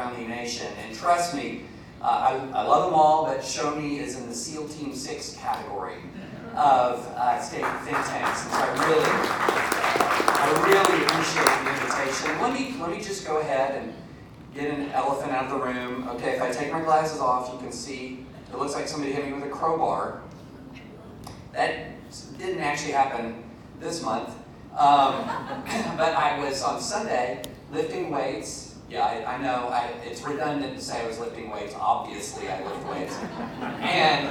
Founding Nation. And trust me, I love them all, but Show Me is in the SEAL Team 6 category of state think tanks. And so I really appreciate the invitation. Let me just go ahead and get an elephant out of the room. Okay, if I take my glasses off, you can see it looks like somebody hit me with a crowbar. That didn't actually happen this month. But I was on Sunday lifting weights. Yeah, I know it's redundant to say I was lifting weights. Obviously, I lift weights. And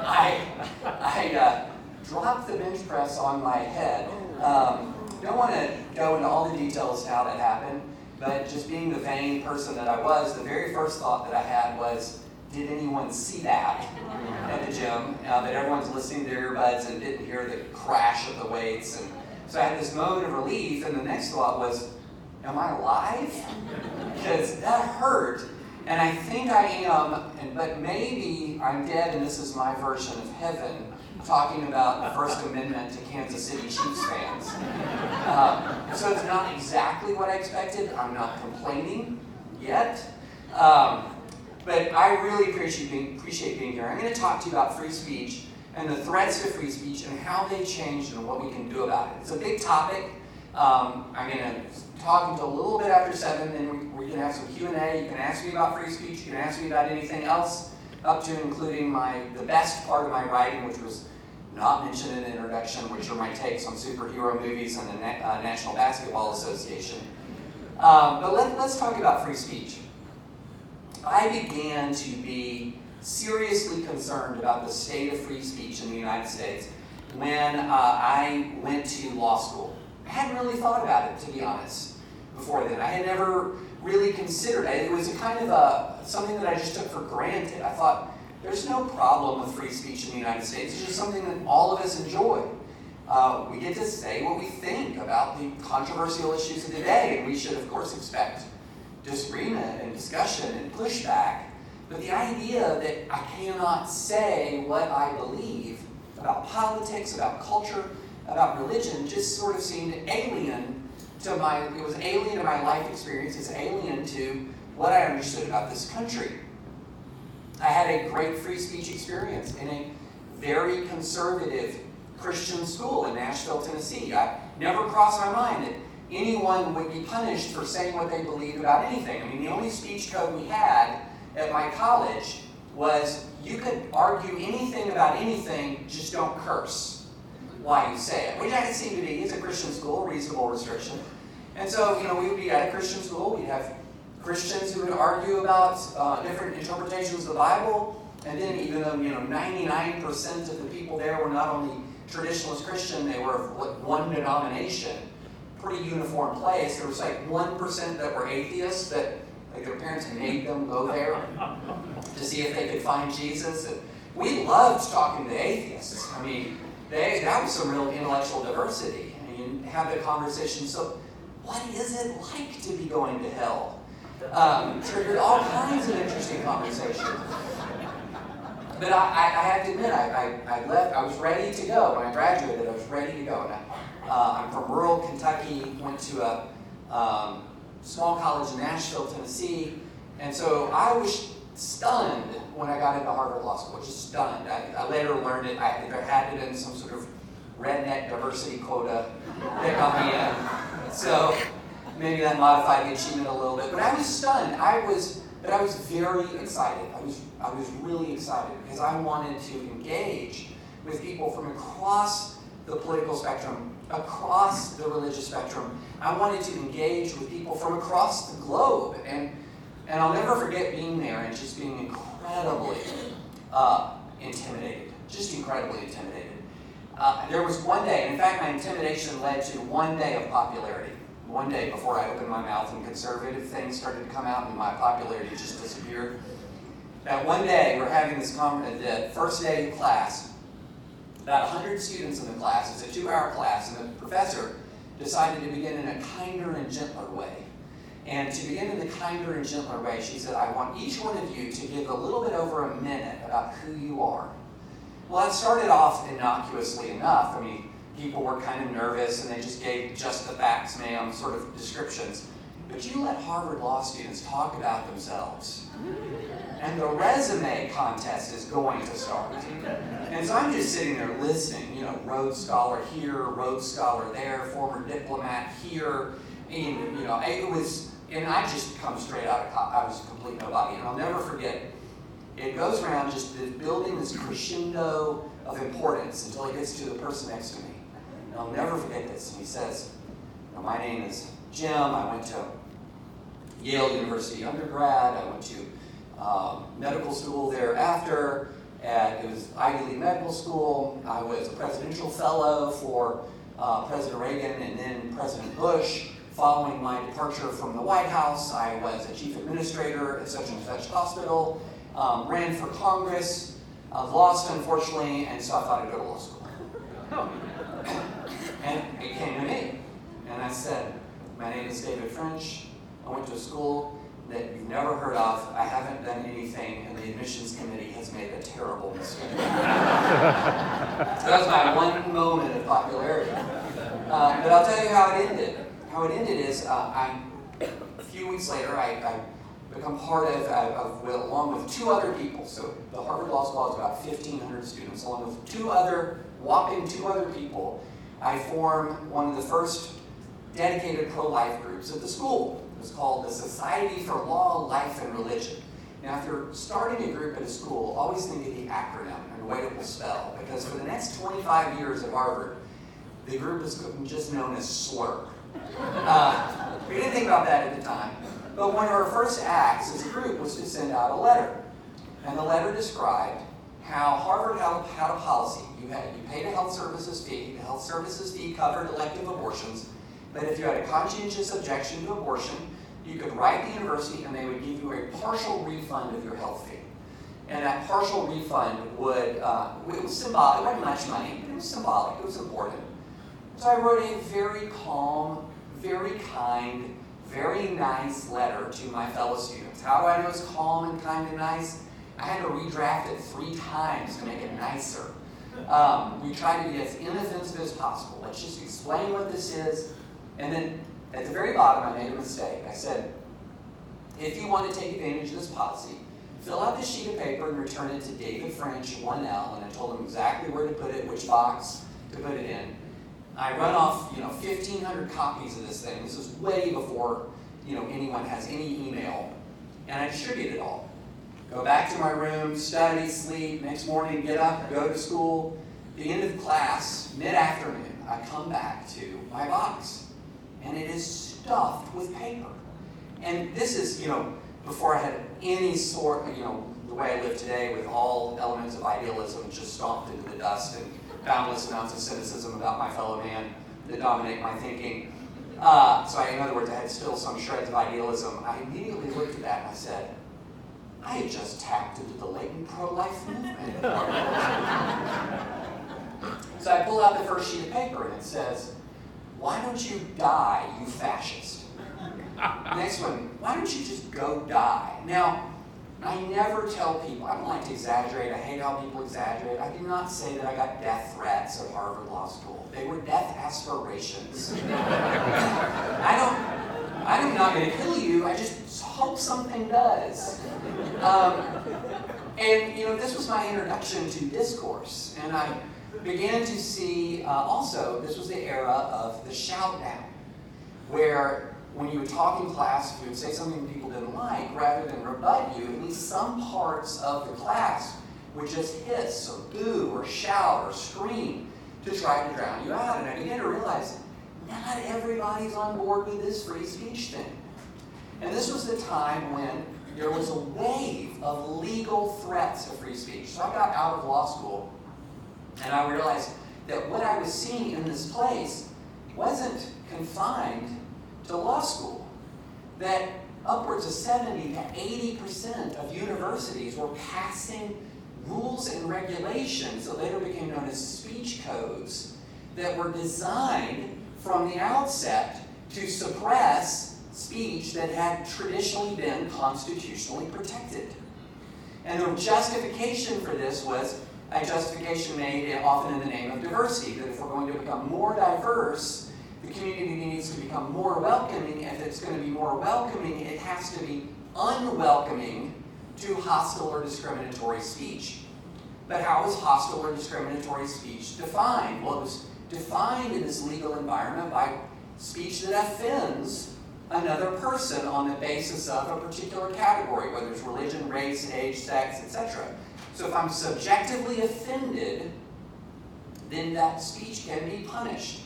I dropped the bench press on my head. Don't want to go into all the details of how that happened, but just being the vain person that I was, the very first thought that I had was, did anyone see that at the gym? That everyone's listening to earbuds and didn't hear the crash of the weights. And so I had this moment of relief, and the next thought was, am I alive? Because that hurt, and I think I am, but maybe I'm dead and this is my version of heaven, talking about the First Amendment to Kansas City Chiefs fans. So it's not exactly what I expected. I'm not complaining yet. But I really appreciate being here. I'm going to talk to you about free speech and the threats to free speech and how they changed and what we can do about it. It's a big topic. I'm going to talk until a little bit after 7, then we're going to have some Q&A. You can ask me about free speech. You can ask me about anything else, up to including the best part of my writing, which was not mentioned in the introduction, which are my takes on superhero movies and the National Basketball Association. But let's talk about free speech. I began to be seriously concerned about the state of free speech in the United States when I went to law school. I hadn't really thought about it, to be honest, before then. I had never really considered it. It was a kind of something that I just took for granted. I thought, there's no problem with free speech in the United States. It's just something that all of us enjoy. We get to say what we think about the controversial issues of the day, and we should, of course, expect disagreement and discussion and pushback. But the idea that I cannot say what I believe about politics, about culture, about religion, just sort of seemed alien to it was alien to my life experience. It's alien to what I understood about this country. I had a great free speech experience in a very conservative Christian school in Nashville, Tennessee. I never crossed my mind that anyone would be punished for saying what they believed about anything. I mean, the only speech code we had at my college was you could argue anything about anything, just don't curse while you say it, which I could seem to be, as a Christian school, reasonable restriction. And so, we would be at a Christian school, we'd have Christians who would argue about different interpretations of the Bible, and then even though 99% of the people there were not only traditionalist Christian, they were of one denomination, pretty uniform place. There was like 1% that were atheists, that like their parents made them go there to see if they could find Jesus. And we loved talking to atheists. I mean, that was some real intellectual diversity. I mean, you have the conversation. So, what is it like to be going to hell? Triggered all kinds of interesting conversations. But I have to admit, I left. I was ready to go when I graduated. I was ready to go. And I'm from rural Kentucky. Went to a small college in Nashville, Tennessee, and so I was stunned when I got into Harvard Law School. Just stunned. I later learned it. There had been some sort of redneck diversity quota that got me in. So maybe that modified the achievement a little bit. But I was stunned. But I was very excited. I was really excited because I wanted to engage with people from across the political spectrum, across the religious spectrum. I wanted to engage with people from across the globe. And I'll never forget being there and just being incredibly intimidated. Just incredibly intimidated. There was one day, in fact, my intimidation led to one day of popularity. One day before I opened my mouth and conservative things started to come out and my popularity just disappeared. That one day, we're having this the first day of class. About 100 students in the class. It's a 2-hour class, and the professor decided to begin in a kinder and gentler way. And to begin in the kinder and gentler way, she said, I want each one of you to give a little bit over a minute about who you are. Well, it started off innocuously enough. I mean, people were kind of nervous, and they just gave just the facts, ma'am, sort of descriptions. but you let Harvard Law students talk about themselves, and the resume contest is going to start. And so I'm just sitting there listening, you know, Rhodes Scholar here, Rhodes Scholar there, former diplomat here, and, you know, it was, and I just come straight out of college. I was a complete nobody, and I'll never forget, it goes around just building this crescendo of importance until it gets to the person next to me. And I'll never forget this. And he says, my name is Jim. I went to Yale University undergrad. I went to medical school thereafter. It was Ivy League Medical School. I was a presidential fellow for President Reagan and then President Bush. Following my departure from the White House, I was a chief administrator at such and such hospital, ran for Congress, lost unfortunately, and so I thought I'd go to law school. And it came to me, and I said, my name is David French. I went to a school that you've never heard of. I haven't done anything, and the admissions committee has made a terrible mistake. So that was my one moment of popularity. But I'll tell you how it ended. How it ended is, a few weeks later, I become part of, along with two other people. So the Harvard Law School has about 1,500 students. Along with whopping two other people, I form one of the first dedicated pro-life groups at the school. It was called the Society for Law, Life, and Religion. Now, if you're starting a group at a school, always think of the acronym and the way it will spell, because for the next 25 years at Harvard, the group is just known as SLUR. We didn't think about that at the time, but one of our first acts as a group was to send out a letter. And the letter described how Harvard had a policy. You paid a health services fee. The health services fee covered elective abortions, but if you had a conscientious objection to abortion, you could write the university and they would give you a partial refund of your health fee. And that partial refund would, it was symbolic, it wasn't much money, it was symbolic, it was important. So I wrote a very calm, very kind, very nice letter to my fellow students. How do I know it's calm and kind and nice? I had to redraft it 3 times to make it nicer. We tried to be as inoffensive as possible. Let's just explain what this is. And then at the very bottom, I made a mistake. I said, if you want to take advantage of this policy, fill out this sheet of paper and return it to David French, 1L, and I told him exactly where to put it, which box to put it in. I run off, 1,500 copies of this thing. This is way before, anyone has any email. And I distribute it all. Go back to my room, study, sleep, next morning get up, go to school. At the end of class, mid-afternoon, I come back to my box. And it is stuffed with paper. And this is, before I had any sort, the way I live today with all elements of idealism just stomped into the dust and boundless amounts of cynicism about my fellow man that dominate my thinking. In other words, I had still some shreds of idealism. I immediately looked at that and I said, I had just tapped into the latent pro-life movement. So I pull out the first sheet of paper and it says, why don't you die, you fascist? Next one, why don't you just go die? Now, I never tell people, I don't like to exaggerate, I hate how people exaggerate. I do not say that I got death threats at Harvard Law School. They were death aspirations. I'm not going to kill you, I just hope something does. This was my introduction to discourse, and I began to see also, this was the era of the shout down, where when you would talk in class, if you would say something people didn't like, rather than rebut you, at least some parts of the class would just hiss or boo or shout or scream to try to drown you out. And I began to realize not everybody's on board with this free speech thing. And this was the time when there was a wave of legal threats of free speech. So I got out of law school and I realized that what I was seeing in this place wasn't confined to law school. That upwards of 70 to 80% of universities were passing rules and regulations that later became known as speech codes that were designed from the outset to suppress speech that had traditionally been constitutionally protected. And the justification for this was a justification made often in the name of diversity, that if we're going to become more diverse, the community needs to become more welcoming. If it's going to be more welcoming, it has to be unwelcoming to hostile or discriminatory speech. But how is hostile or discriminatory speech defined? Well, it was defined in this legal environment by speech that offends another person on the basis of a particular category, whether it's religion, race, age, sex, etc. So if I'm subjectively offended, then that speech can be punished.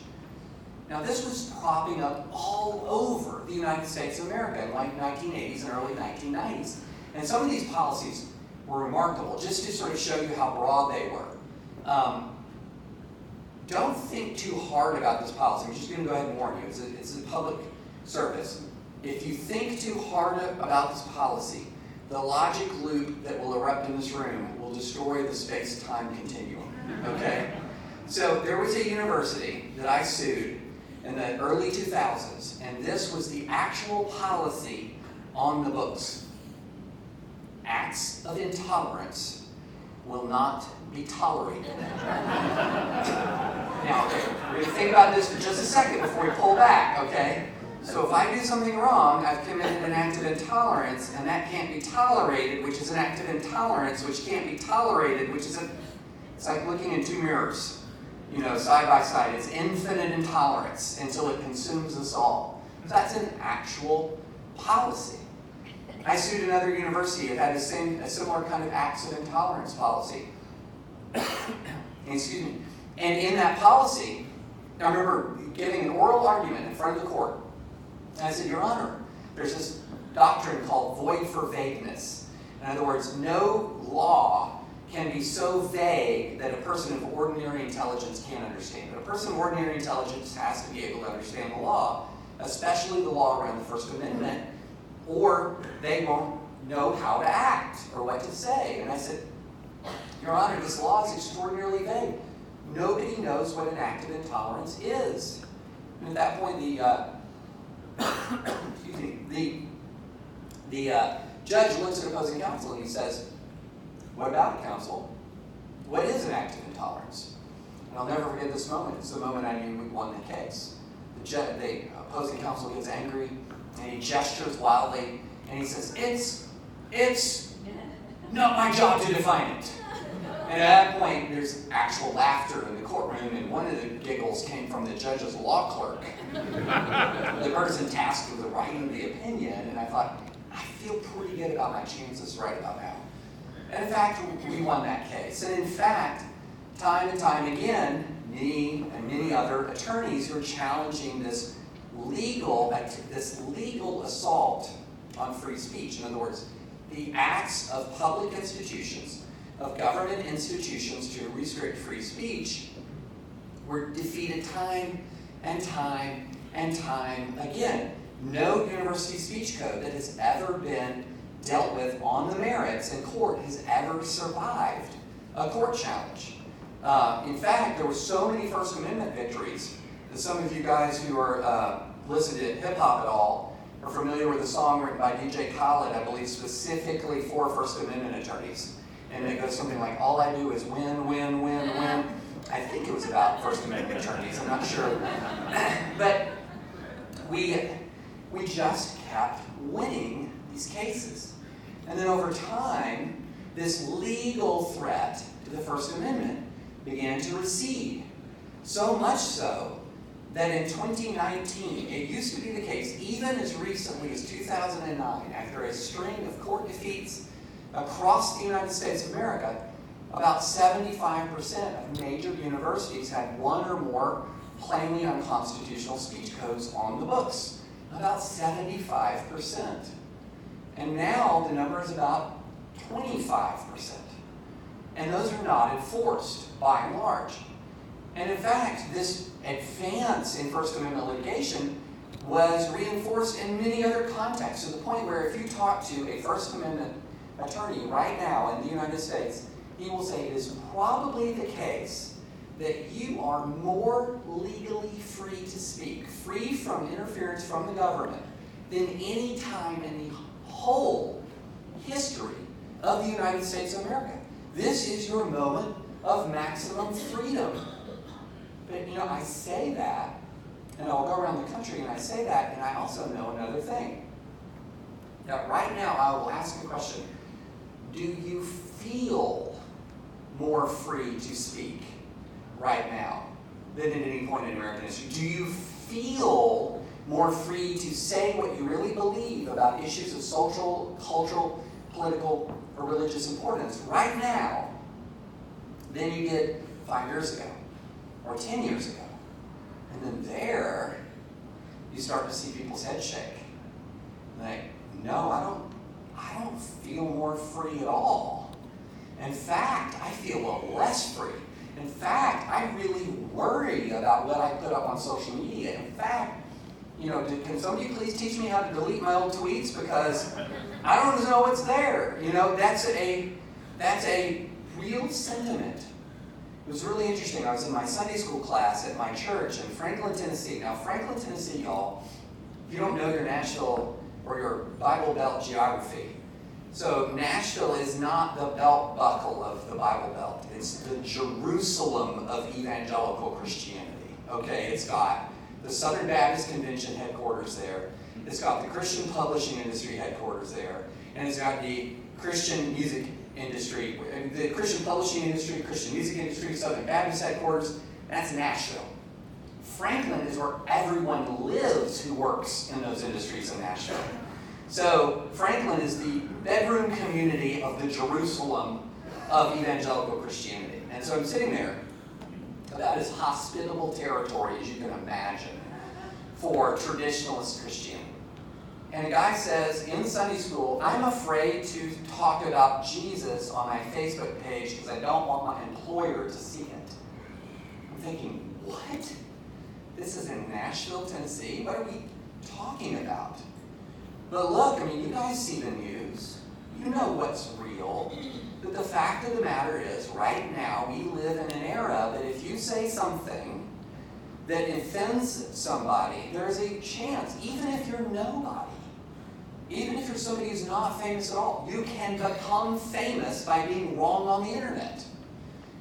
Now, this was popping up all over the United States of America in like 1980s and early 1990s. And some of these policies were remarkable, just to sort of show you how broad they were. Don't think too hard about this policy. I'm just going to go ahead and warn you. It's a public service. If you think too hard about this policy, the logic loop that will erupt in this room will destroy the space-time continuum. Okay? So there was a university that I sued in the early 2000s, and this was the actual policy on the books. Acts of intolerance will not be tolerated. Now, okay, we're going to think about this for just a second before we pull back, okay? So if I do something wrong, I've committed an act of intolerance, and that can't be tolerated, which is an act of intolerance, which can't be tolerated, which is it's like looking in two mirrors, side by side. It's infinite intolerance until it consumes us all. That's an actual policy. I sued another university that had a similar kind of acts of intolerance policy. Excuse me. And in that policy, I remember giving an oral argument in front of the court. And I said, Your Honor, there's this doctrine called void for vagueness. In other words, no law can be so vague that a person of ordinary intelligence can't understand it. A person of ordinary intelligence has to be able to understand the law, especially the law around the First Amendment, or they won't know how to act or what to say. And I said, Your Honor, this law is extraordinarily vague. Nobody knows what an act of intolerance is. And at that point, the judge looks at opposing counsel and he says, What about it, counsel? What is an act of intolerance? And I'll never forget this moment. It's the moment I knew we won the case. The opposing counsel gets angry and he gestures wildly and he says, It's not my job to define it. And at that point, there's actual laughter in the courtroom, and one of the giggles came from the judge's law clerk, the person tasked with writing the opinion, and I thought, I feel pretty good about my chances right about now. And in fact, we won that case. And in fact, time and time again, me and many other attorneys who are challenging this legal assault on free speech. In other words, the acts of public institutions, of government institutions to restrict free speech were defeated time and time and time again. No university speech code that has ever been dealt with on the merits in court has ever survived a court challenge. In fact, there were so many First Amendment victories that some of you guys who are listen to hip-hop at all are familiar with a song written by DJ Khaled, I believe specifically for First Amendment attorneys. And it goes something like, all I do is win, win, win, win. I think it was about First Amendment attorneys, I'm not sure. But we just kept winning these cases. And then over time, this legal threat to the First Amendment began to recede. So much so that in 2019, it used to be the case, even as recently as 2009, after a string of court defeats across the United States of America, about 75% of major universities had one or more plainly unconstitutional speech codes on the books. About 75%. And now the number is about 25%. And those are not enforced by and large. And in fact, this advance in First Amendment litigation was reinforced in many other contexts, to the point where if you talk to a First Amendment attorney right now in the United States, he will say it is probably the case that you are more legally free to speak, free from interference from the government, than any time in the whole history of the United States of America. This is your moment of maximum freedom. But I say that And I'll go around the country and I say that, and I also know another thing. Now, right now, I will ask a question. Do you feel more free to speak right now than at any point in American history? Do you feel more free to say what you really believe about issues of social, cultural, political, or religious importance right now than you did 5 years ago or 10 years ago? And then there, you start to see people's heads shake. Like, no, I don't feel more free at all. In fact, I feel a little less free. In fact, I really worry about what I put up on social media. In fact, can somebody please teach me how to delete my old tweets, because I don't know what's there. That's a real sentiment. It was really interesting. I was in my Sunday school class at my church in Franklin, Tennessee. Now, Franklin, Tennessee, y'all, if you don't know your Nashville or your Bible Belt geography, so Nashville is not the belt buckle of the Bible Belt. It's the Jerusalem of evangelical Christianity. Okay, it's got the Southern Baptist Convention headquarters there. It's got the Christian publishing industry headquarters there. And it's got the Christian music industry, the Christian publishing industry, Christian music industry, Southern Baptist headquarters. That's Nashville. Franklin is where everyone lives who works in those industries in Nashville. So Franklin is the bedroom community of the Jerusalem of evangelical Christianity. And so I'm sitting there, about as hospitable territory as you can imagine for traditionalist Christianity. And a guy says in Sunday school, I'm afraid to talk about Jesus on my Facebook page because I don't want my employer to see it. I'm thinking, what? This is in Nashville, Tennessee? What are we talking about? But look, you guys see the news. You know what's real. But the fact of the matter is, right now, we live in an era that if you say something that offends somebody, there's a chance, even if you're nobody, even if you're somebody who's not famous at all, you can become famous by being wrong on the internet,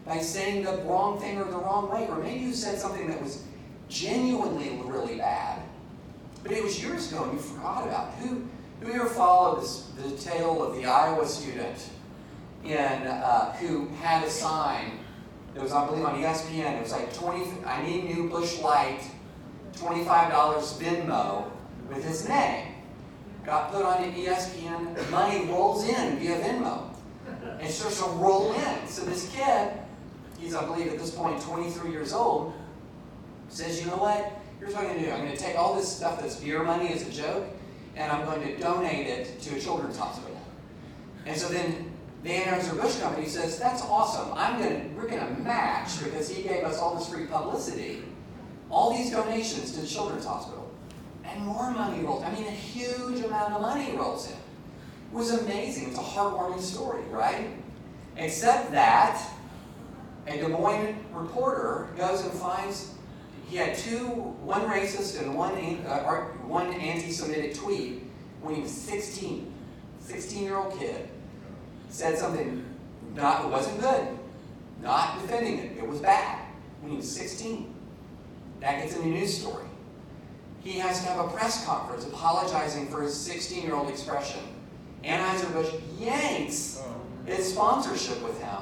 by saying the wrong thing or the wrong way, or maybe you said something that was genuinely really bad, but it was years ago and you forgot about it. Who here followed the tale of the Iowa student who had a sign that was, I believe, on ESPN. It was like, I need new Busch Light, $25 Venmo with his name. Got put on ESPN, money rolls in via Venmo. And it starts to roll in. So this kid, he's, I believe, at this point 23 years old, says, you know what? Here's what I'm going to do. I'm going to take all this stuff that's beer money as a joke, and I'm going to donate it to a children's hospital. And so then the Anheuser-Busch company says, that's awesome. We're going to match, because he gave us all this free publicity, all these donations to the children's hospital. And more money rolls. A huge amount of money rolls in. It was amazing. It's a heartwarming story, right? Except that a Des Moines reporter goes and finds he had one racist and one anti-Semitic tweet when he was 16. 16-year-old kid said something it wasn't good. Not defending it. It was bad. When he was 16. That gets in a news story. He has to have a press conference apologizing for his 16-year-old expression. Anheuser-Busch yanks its sponsorship with him.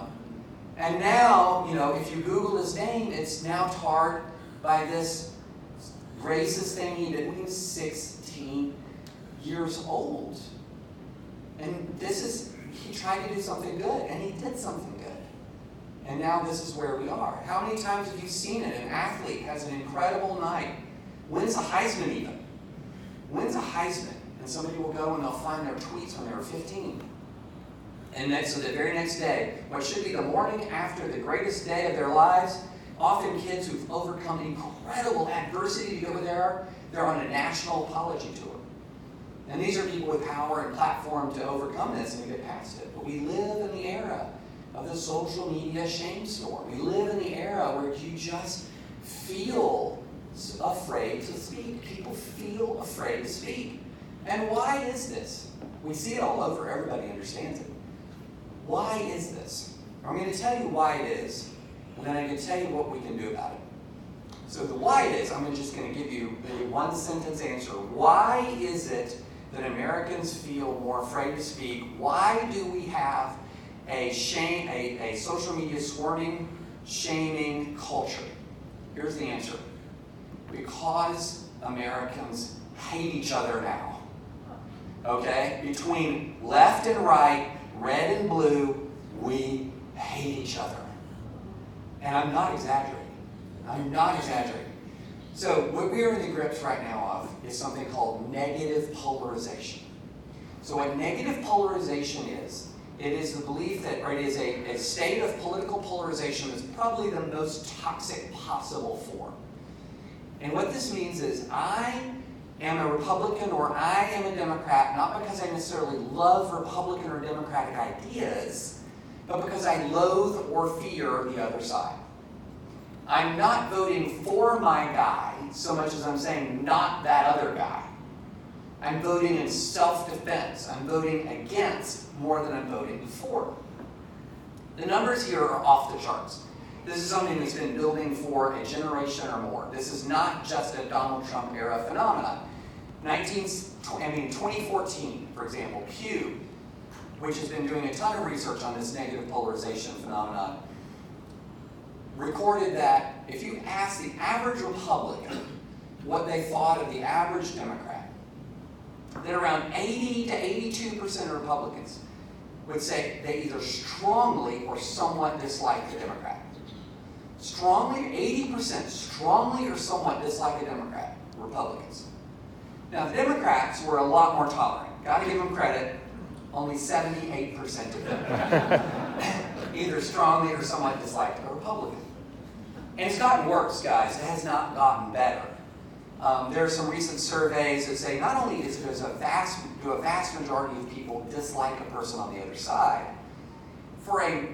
And now, if you Google his name, it's now tarred by this racist thing he did when he was 16 years old. And he tried to do something good, and he did something good. And now this is where we are. How many times have you seen it? An athlete has an incredible night. Wins a Heisman even. Wins a Heisman. And somebody will go and they'll find their tweets when they were 15. And so the very next day, what should be the morning after the greatest day of their lives, often kids who've overcome incredible adversity to go there, they're on a national apology tour. And these are people with power and platform to overcome this and to get past it. But we live in the era of the social media shame storm. We live in the era where you just feel afraid to speak. People feel afraid to speak. And why is this? We see it all over. Everybody understands it. Why is this? I'm going to tell you why it is, and then I'm going to tell you what we can do about it. So the why is, I'm just going to give you a one-sentence answer. Why is it that Americans feel more afraid to speak? Why do we have a social media swarming, shaming culture? Here's the answer. Because Americans hate each other now. Okay? Between left and right, red and blue, we hate each other. And I'm not exaggerating. I'm not exaggerating. So what we are in the grips right now of is something called negative polarization. So what negative polarization is, it is the belief that, or it is a state of political polarization that's probably the most toxic possible form. And what this means is I am a Republican or I am a Democrat, not because I necessarily love Republican or Democratic ideas, but because I loathe or fear the other side. I'm not voting for my guy so much as I'm saying not that other guy. I'm voting in self-defense. I'm voting against more than I'm voting for. The numbers here are off the charts. This is something that's been building for a generation or more. This is not just a Donald Trump era phenomenon. 2014, for example, Pew, which has been doing a ton of research on this negative polarization phenomenon, recorded that if you ask the average Republican what they thought of the average Democrat, that around 80 to 82% of Republicans would say they either strongly or somewhat dislike the Democrat. Strongly, 80% strongly or somewhat dislike a Democrat, Republicans. Now, the Democrats were a lot more tolerant. Got to give them credit. Only 78% of them either strongly or somewhat disliked a Republican. And it's gotten worse, guys. It has not gotten better. There are some recent surveys that say not only do a vast majority of people dislike a person on the other side, for a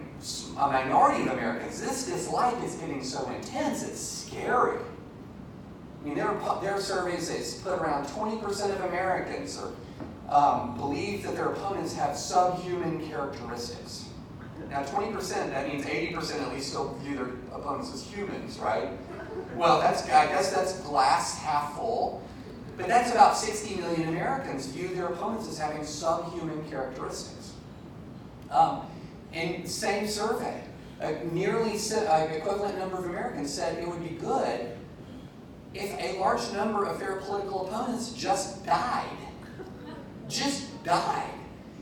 minority of Americans, this dislike is getting so intense, it's scary. I mean, there are surveys that put around 20% of Americans believe that their opponents have subhuman characteristics. Now, 20%, that means 80% at least still view their opponents as humans, right? Well, I guess that's glass half full. But that's about 60 million Americans view their opponents as having subhuman characteristics. And same survey, nearly equivalent number of Americans said it would be good if a large number of their political opponents just died. Just died.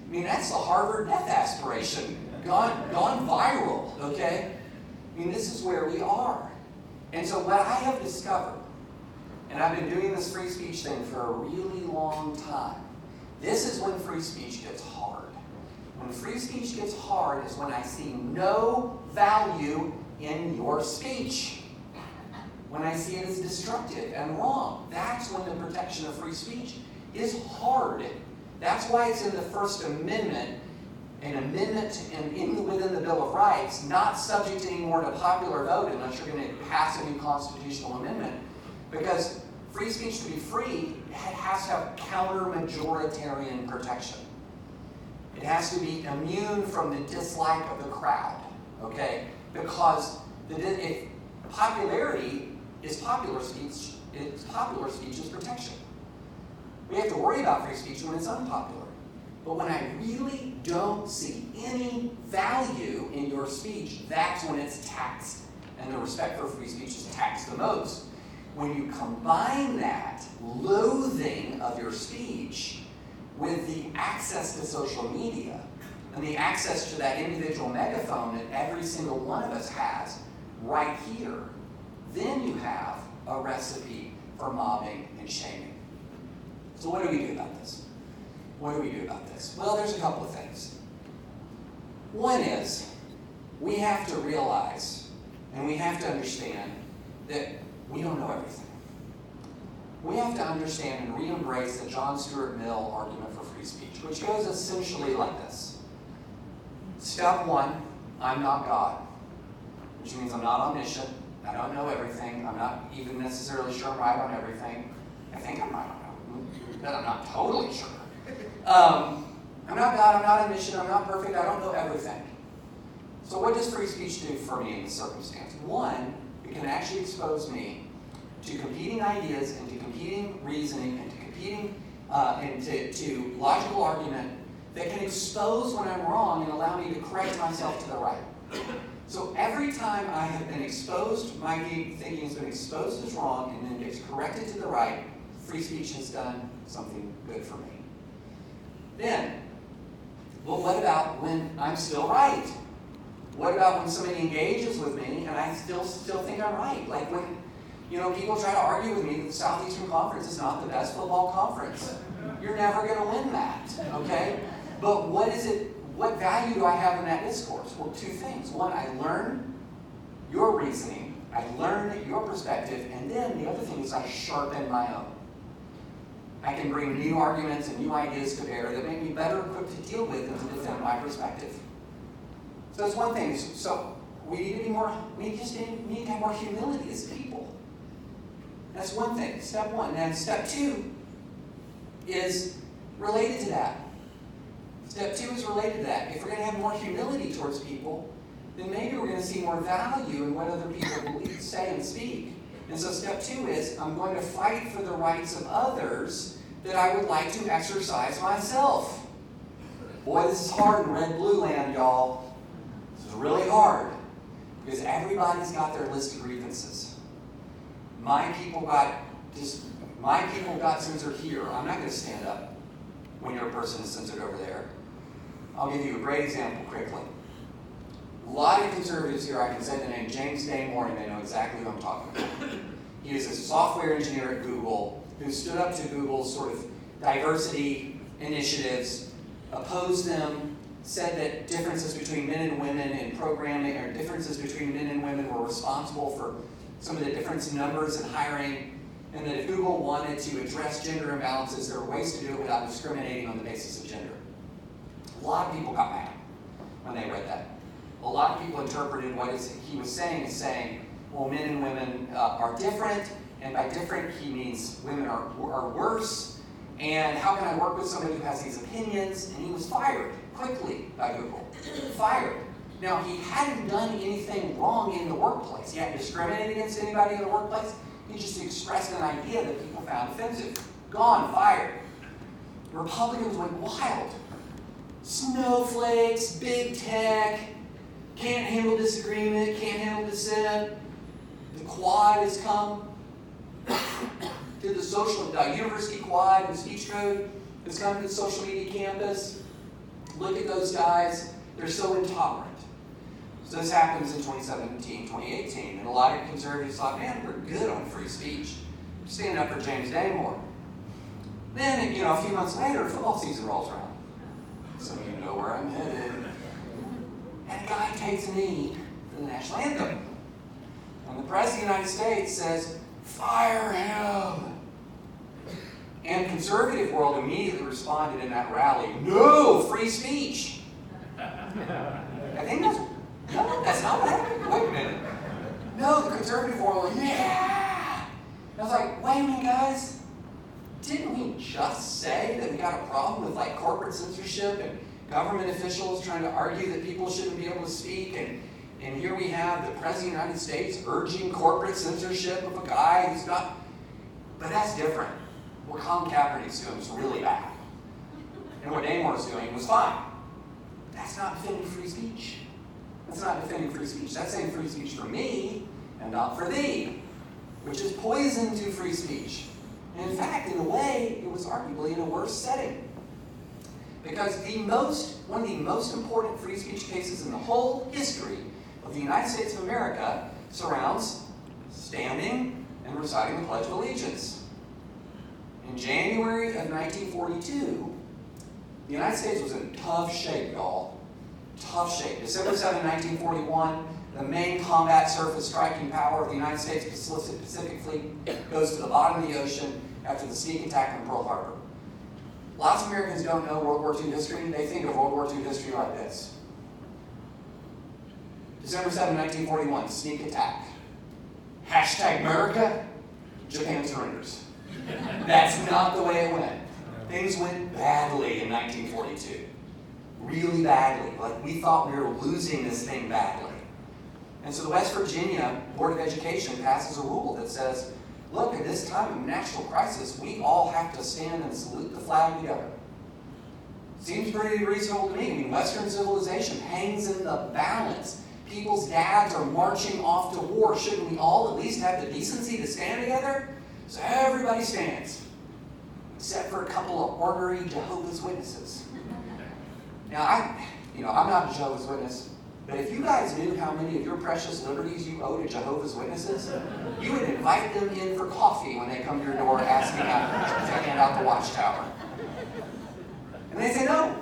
I mean, that's the Harvard death aspiration. Gone viral, okay? I mean, this is where we are. And so what I have discovered, and I've been doing this free speech thing for a really long time, this is when free speech gets hard. When free speech gets hard is when I see no value in your speech. When I see it as destructive and wrong. That's when the protection of free speech is hard. That's why it's in the First Amendment, an amendment within the Bill of Rights, not subject anymore to popular vote unless you're going to pass a new constitutional amendment. Because free speech to be free, it has to have counter-majoritarian protection. It has to be immune from the dislike of the crowd, okay? Because if popularity is popular speech, popular speech is protection. We have to worry about free speech when it's unpopular. But when I really don't see any value in your speech, that's when it's taxed. And the respect for free speech is taxed the most. When you combine that loathing of your speech with the access to social media and the access to that individual megaphone that every single one of us has right here, then you have a recipe for mobbing and shaming. So what do we do about this? What do we do about this? Well, there's a couple of things. One is we have to realize and we have to understand that we don't know everything. We have to understand and re-embrace the John Stuart Mill argument for free speech, which goes essentially like this. Step one, I'm not God, which means I'm not omniscient. I don't know everything. I'm not even necessarily sure I'm right on everything. I think I'm right on everything, but I'm not totally sure. I'm not God, I'm not omniscient, I'm not perfect, I don't know everything. So what does free speech do for me in this circumstance? One, it can actually expose me to competing ideas and to competing reasoning and to competing to logical argument that can expose when I'm wrong and allow me to correct myself to the right. So every time I have been exposed, my thinking has been exposed as wrong and then gets corrected to the right, free speech has done something good for me. Then, well, what about when I'm still right? What about when somebody engages with me and I still think I'm right? Like when, people try to argue with me that the Southeastern Conference is not the best football conference. You're never going to win that, okay? But what value do I have in that discourse? Well, two things. One, I learn your reasoning, I learn your perspective, and then the other thing is I sharpen my own. I can bring new arguments and new ideas to bear that make me better equipped to deal with and to defend my perspective. So that's one thing. So we need to have more humility as people. That's one thing, step one. And step two is related to that. Step two is related to that. If we're going to have more humility towards people, then maybe we're going to see more value in what other people believe, say, and speak. And so step two is, I'm going to fight for the rights of others that I would like to exercise myself. Boy, this is hard in red-blue land, y'all. This is really hard. Because everybody's got their list of grievances. My people got censored here. I'm not going to stand up when your person is censored over there. I'll give you a great example quickly. A lot of conservatives here, I can say the name James Damore, and they know exactly who I'm talking about. He is a software engineer at Google who stood up to Google's sort of diversity initiatives, opposed them, said that differences between men and women in programming, or differences between men and women were responsible for some of the difference in numbers in hiring, and that if Google wanted to address gender imbalances, there were ways to do it without discriminating on the basis of gender. A lot of people got mad when they read that. A lot of people interpreted what he was saying as saying, well, men and women are different, and by different, he means women are worse, and how can I work with somebody who has these opinions? And he was fired quickly by Google. Fired. Now, he hadn't done anything wrong in the workplace. He hadn't discriminated against anybody in the workplace. He just expressed an idea that people found offensive. Gone, fired. Republicans went wild. Snowflakes, big tech, can't handle disagreement, can't handle dissent. The Quad has come. To the social, University Quad and Speech Code has come to the social media campus. Look at those guys. They're so intolerant. So this happens in 2017, 2018, and a lot of conservatives thought, man, we're good on free speech. Stand up for James Damore. Then, a few months later, football season rolls around. Some of you know where I'm headed. And a guy takes a knee for the national anthem. And the President of the United States says, fire him. And conservative world immediately responded in that rally, no, free speech. I think that's not what happened. Wait a minute. No, the conservative world, yeah. And I was like, wait a minute, guys. Didn't we just say that we got a problem with corporate censorship and government officials trying to argue that people shouldn't be able to speak? And here we have the President of the United States urging corporate censorship of a guy who's not. But that's different. What Colin Kaepernick's doing was really bad. And what Damore's doing was fine. That's not defending free speech. That's not defending free speech. That's saying free speech for me and not for thee, which is poison to free speech. And in fact, in a way, it was arguably in a worse setting. Because one of the most important free speech cases in the whole history of the United States of America surrounds standing and reciting the Pledge of Allegiance. In January of 1942, the United States was in tough shape, y'all. Tough shape. December 7, 1941, the main combat surface striking power of the United States Pacific Fleet goes to the bottom of the ocean after the sneak attack on Pearl Harbor. Lots of Americans don't know World War II history. They think of World War II history like this. December 7, 1941, sneak attack. Hashtag America, Japan surrenders. That's not the way it went. Things went badly in 1942. Really badly. We thought we were losing this thing badly. And so the West Virginia Board of Education passes a rule that says look, at this time of national crisis, we all have to stand and salute the flag together. Seems pretty reasonable to me. I mean, Western civilization hangs in the balance. People's dads are marching off to war. Shouldn't we all at least have the decency to stand together? So everybody stands, except for a couple of ornery Jehovah's Witnesses. Now, I'm not a Jehovah's Witness, but if you guys knew how many of your precious liberties you owe to Jehovah's Witnesses, you would invite them in for coffee when they come to your door asking to hand out the watchtower. And they say, no,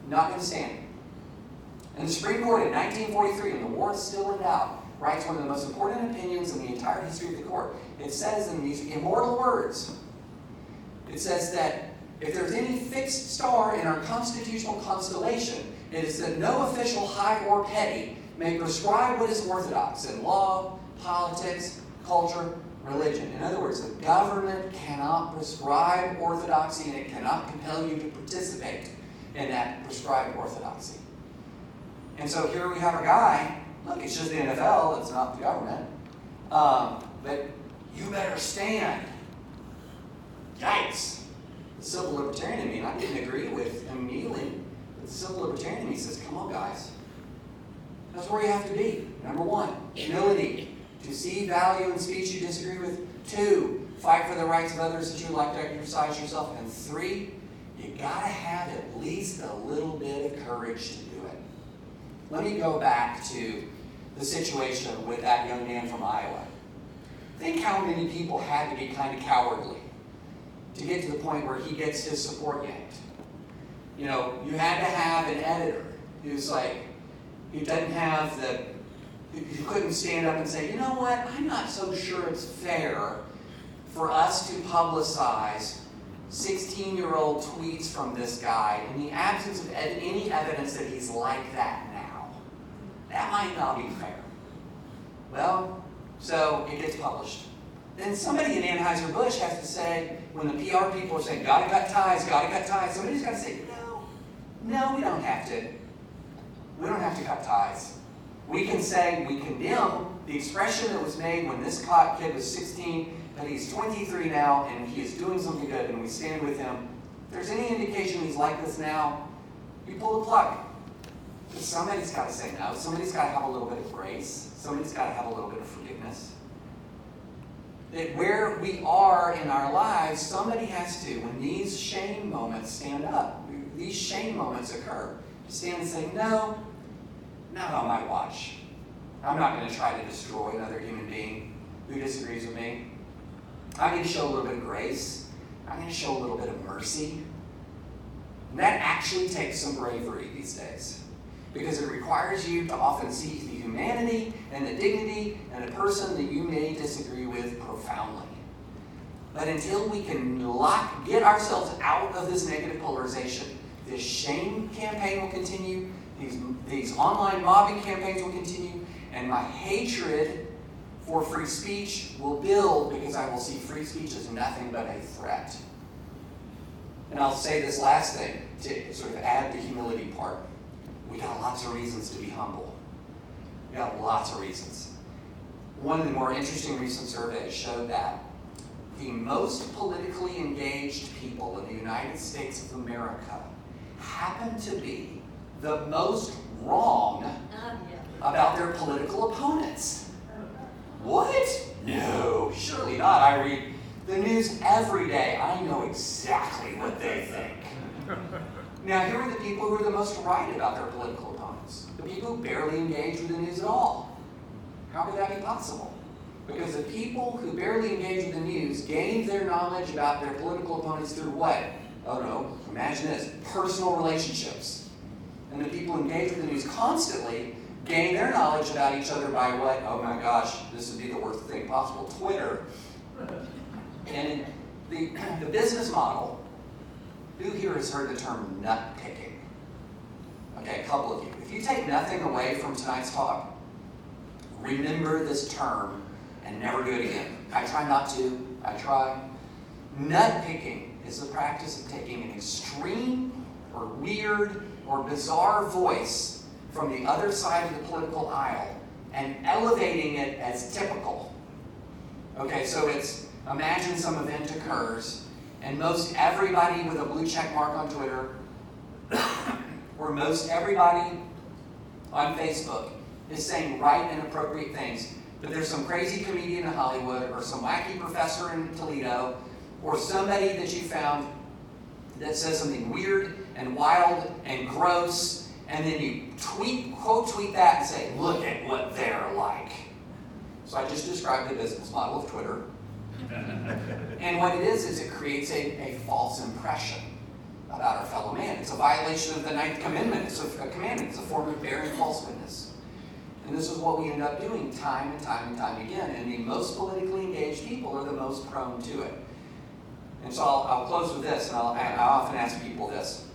not going to stand. And the Supreme Court in 1943, and the war is still in doubt, writes one of the most important opinions in the entire history of the court. It says in these immortal words, it says that if there's any fixed star in our constitutional constellation, it is that no official, high or petty, may prescribe what is orthodox in law, politics, culture, religion. In other words, the government cannot prescribe orthodoxy, and it cannot compel you to participate in that prescribed orthodoxy. And so here we have a guy, look, it's just the NFL, it's not the government, but you better stand. Yikes. The civil libertarian in me, and I didn't agree with him kneeling, but the civil libertarian in me says, come on, guys. That's where you have to be. Number one, humility. To see value in speech you disagree with. 2, fight for the rights of others that you like to exercise yourself. And 3, you gotta have at least a little bit of courage to do it. Let me go back to the situation with that young man from Iowa. Think how many people had to be kind of cowardly to get to the point where he gets his support yanked. You know, you had to have an editor who's like, who doesn't have the, who couldn't stand up and say, you know what, I'm not so sure it's fair for us to publicize 16-year-old tweets from this guy in the absence of any evidence that he's like that now. That might not be fair. Well, so it gets published. Then somebody in Anheuser-Busch has to say, when the PR people are saying, gotta cut ties, somebody's got to say, no, we don't have to. We don't have to cut ties. We can say, we condemn the expression that was made when this kid was 16, but he's 23 now, and he is doing something good, and we stand with him. If there's any indication he's like this now, you pull the plug. Because somebody's got to say no. Somebody's got to have a little bit of grace. Somebody's got to have a little bit of forgiveness. That where we are in our lives, somebody has to, when these shame moments stand up, these shame moments occur, to stand and say, no, not on my watch. I'm not going to try to destroy another human being who disagrees with me. I'm going to show a little bit of grace. I'm going to show a little bit of mercy. And that actually takes some bravery these days, because it requires you to often see the humanity and the dignity and the person that you may disagree with profoundly. But until we can get ourselves out of this negative polarization, this shame campaign will continue, these online mobbing campaigns will continue, and my hatred for free speech will build, because I will see free speech as nothing but a threat. And I'll say this last thing to sort of add the humility part. We got lots of reasons to be humble. We got lots of reasons. One of the more interesting recent surveys showed that the most politically engaged people in the United States of America happen to be the most wrong about their political opponents. What? No, surely not. I read the news every day. I know exactly what they think. Now, here are the people who are the most right about their political opponents. The people who barely engage with the news at all. How could that be possible? Because the people who barely engage with the news gained their knowledge about their political opponents through what? Oh no, imagine this, personal relationships. And the people who engage with the news constantly gain their knowledge about each other by what? Oh my gosh, this would be the worst thing possible, Twitter. And the business model, who here has heard the term nut picking? Okay, a couple of you. If you take nothing away from tonight's talk, remember this term and never do it again. I try not to. I try. Nut picking is the practice of taking an extreme or weird or bizarre voice from the other side of the political aisle and elevating it as typical. Okay, so it's imagine some event occurs, and most everybody with a blue check mark on Twitter, or most everybody on Facebook is saying right and appropriate things, but there's some crazy comedian in Hollywood, or some wacky professor in Toledo, or somebody that you found that says something weird and wild and gross, and then you quote tweet that and say, look at what they're like. So I just described the business model of Twitter. And what it is it creates a false impression about our fellow man. It's a violation of the Ninth Commandment. It's a commandment. It's a form of bearing false witness. And this is what we end up doing time and time and time again. And the most politically engaged people are the most prone to it. And so I'll close with this, and I often ask people this.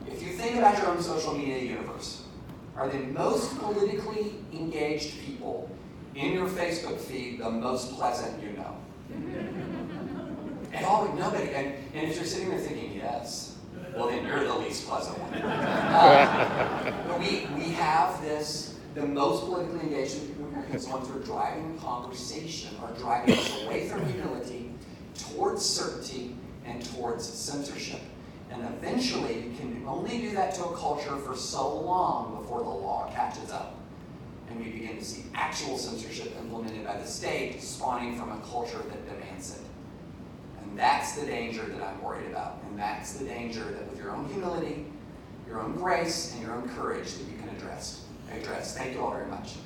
If you think about your own social media universe, are the most politically engaged people in your Facebook feed the most pleasant you know? And nobody. And if you're sitting there thinking, yes, well then you're the least pleasant one. But we have this, the most politically engaged Americans, ones who are driving conversation, are driving us away from humility, towards certainty, and towards censorship. And eventually, you can only do that to a culture for so long before the law catches up. And we begin to see actual censorship implemented by the state, spawning from a culture that demands it. And that's the danger that I'm worried about. And that's the danger that with your own humility, your own grace, and your own courage that you can address. Thank you all very much.